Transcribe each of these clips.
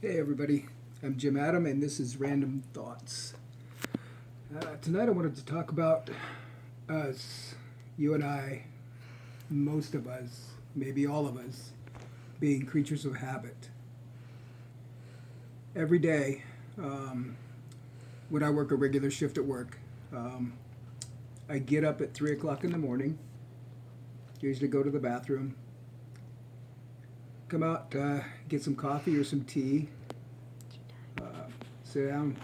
Hey everybody, I'm Jim Adam and this is Random Thoughts. Tonight I wanted to talk about us, you and I, most of us, maybe all of us, being creatures of habit. Every day, um, when I work a regular shift at work, um, I get up at 3 o'clock in the morning, usually go to the bathroom, come out, get some coffee or some tea, sit down,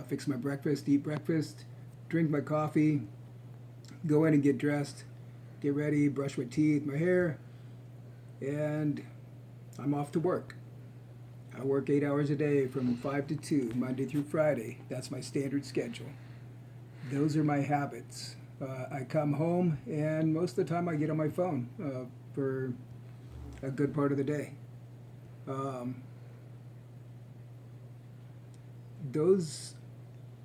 fix my breakfast, eat breakfast, drink my coffee, go in and get dressed, get ready, brush my teeth, my hair, and I'm off to work. I work 8 hours a day from 5 to 2, Monday through Friday. That's my standard schedule. Those are my habits. I come home, and most of the time I get on my phone for a good part of the day. Um, those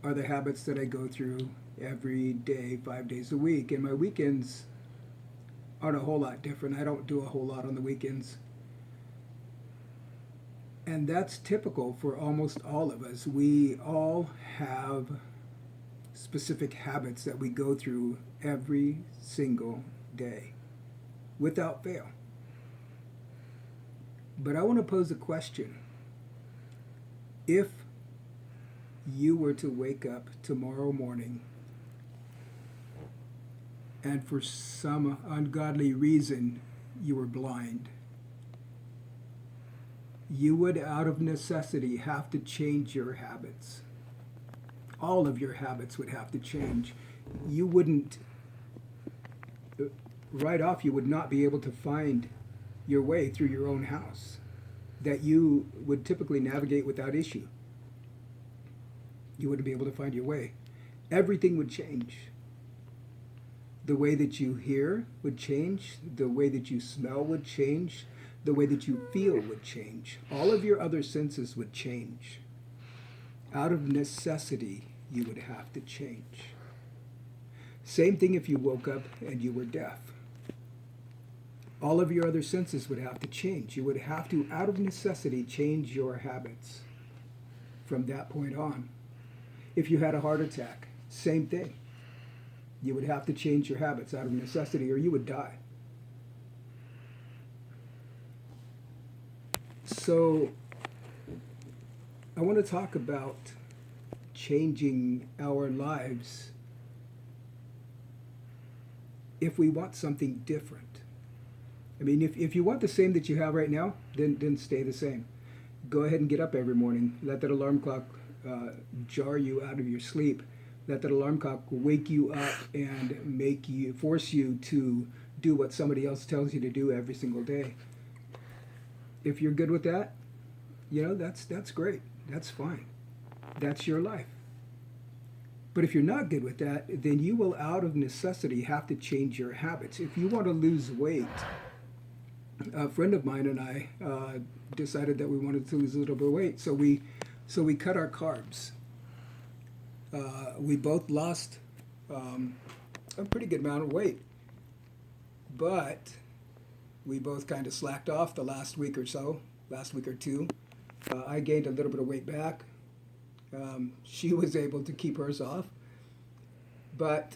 are the habits that I go through every day, 5 days a week. And my weekends aren't a whole lot different. I don't do a whole lot on the weekends. And that's typical for almost all of us. We all have specific habits that we go through every single day without fail. But I want to pose a question. If you were to wake up tomorrow morning and for some ungodly reason you were blind, you would, out of necessity, have to change your habits. All of your habits would have to change. You wouldn't, right off, you would not be able to find your way through your own house that you would typically navigate without issue. You wouldn't be able to find your way. Everything would change. The way that you hear would change. The way that you smell would change. The way that you feel would change. All of your other senses would change. Out of necessity, you would have to change. Same thing if you woke up and you were deaf. All of your other senses would have to change. You would have to, out of necessity, change your habits from that point on. If you had a heart attack, same thing. You would have to change your habits out of necessity or you would die. So, I want to talk about changing our lives if we want something different. I mean, if you want the same that you have right now, then stay the same. Go ahead and get up every morning. Let that alarm clock jar you out of your sleep. Let that alarm clock wake you up and force you to do what somebody else tells you to do every single day. If you're good with that, that's great. That's fine. That's your life. But if you're not good with that, then you will, out of necessity, have to change your habits. If you want to lose weight, a friend of mine and I decided that we wanted to lose a little bit of weight, so we cut our carbs. We both lost a pretty good amount of weight, but we both kind of slacked off the last week or two. I gained a little bit of weight back. She was able to keep hers off, but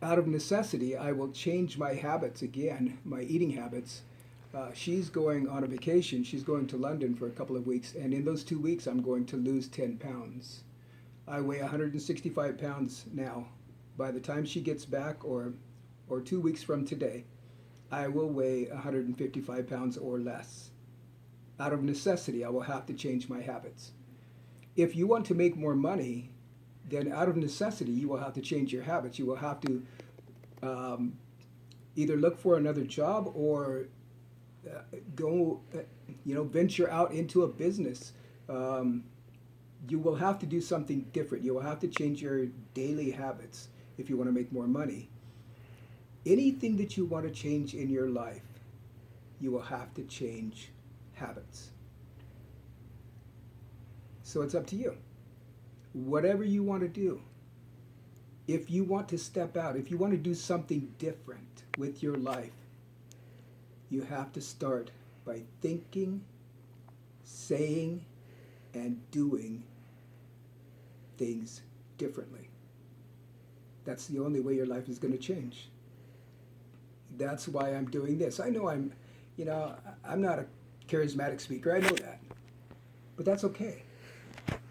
out of necessity, I will change my habits again, my eating habits. She's going on a vacation. She's going to London for a couple of weeks, and in those 2 weeks, I'm going to lose 10 pounds. I weigh 165 pounds now. By the time she gets back, or 2 weeks from today, I will weigh 155 pounds or less. Out of necessity, I will have to change my habits. If you want to make more money, then out of necessity, you will have to change your habits. You will have to either look for another job or go, venture out into a business. You will have to do something different. You will have to change your daily habits if you want to make more money. Anything that you want to change in your life, you will have to change habits. So it's up to you. Whatever you want to do. If you want to step out, if you want to do something different with your life, you have to start by thinking, saying and doing things differently. That's the only way your life is going to change. That's why I'm doing this. I know I'm not a charismatic speaker. I know that. But that's okay.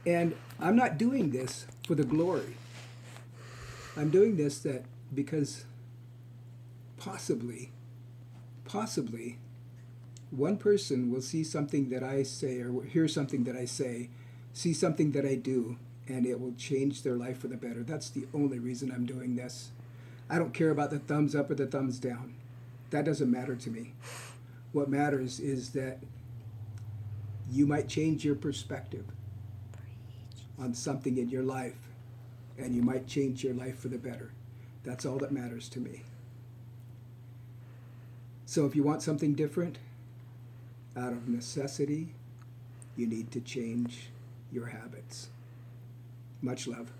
And I'm not doing this for the glory. I'm doing this because possibly, one person will see something that I say or hear something that I say, see something that I do, and it will change their life for the better. That's the only reason I'm doing this. I don't care about the thumbs up or the thumbs down. That doesn't matter to me. What matters is that you might change your perspective on something in your life, and you might change your life for the better. That's all that matters to me. So if you want something different, out of necessity, you need to change your habits. Much love.